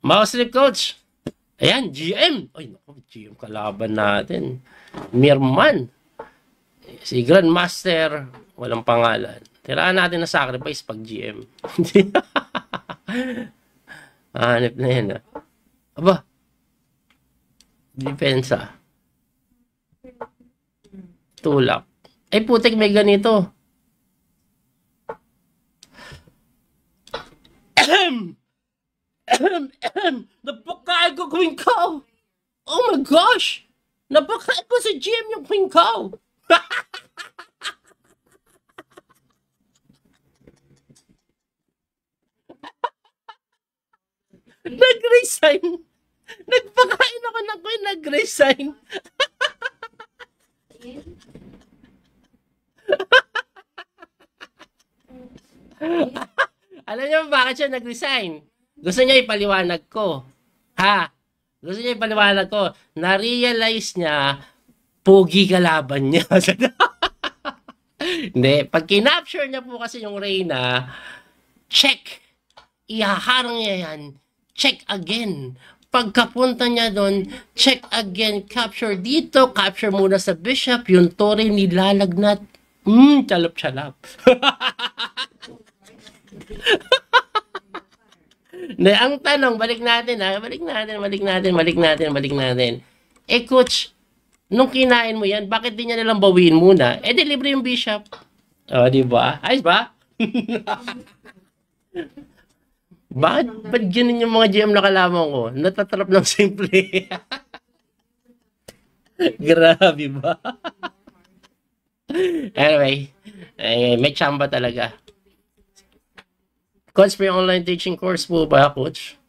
Mouse slip, coach. Ayan, GM. Ay, naku, GM kalaban natin. Mirman. Si Grandmaster, walang pangalan. Tiraan natin na sacrifice pag GM. Hanip na yan, ah. Aba. Depensa. Tulak. Ay, putik, may ganito. Napakain ko Queen Cow. Oh my gosh. Napakain ko sa GM yung Queen Cow. Nag-resign. Nagpakain ako ng Queen, nag-resign. Alam niyo bakit siya nag-resign? Gusto niya ipaliwanag ko. Ha? Gusto niya ipaliwanag ko. Na-realize niya, pogi kalaban niya. Hindi. Pag kinapture niya po kasi yung Reyna, check. Ihaharang niya yan. Check again. Pagkapunta niya doon, check again. Capture dito. Capture muna sa Bishop. Yung Tore nilalagnat. Chalap-chalap. Ang tanong, balik natin. Eh coach, nung kinain mo yan, bakit di niya nalang bawiin muna? Eh di libre yung Bishop. O, di ba? Ayos ba? Ba't ganun yung mga GM na kalaman ko? Natatrap ng simple. Grabe ba? Anyway, may chamba talaga. Coach, may online teaching course po ba, coach?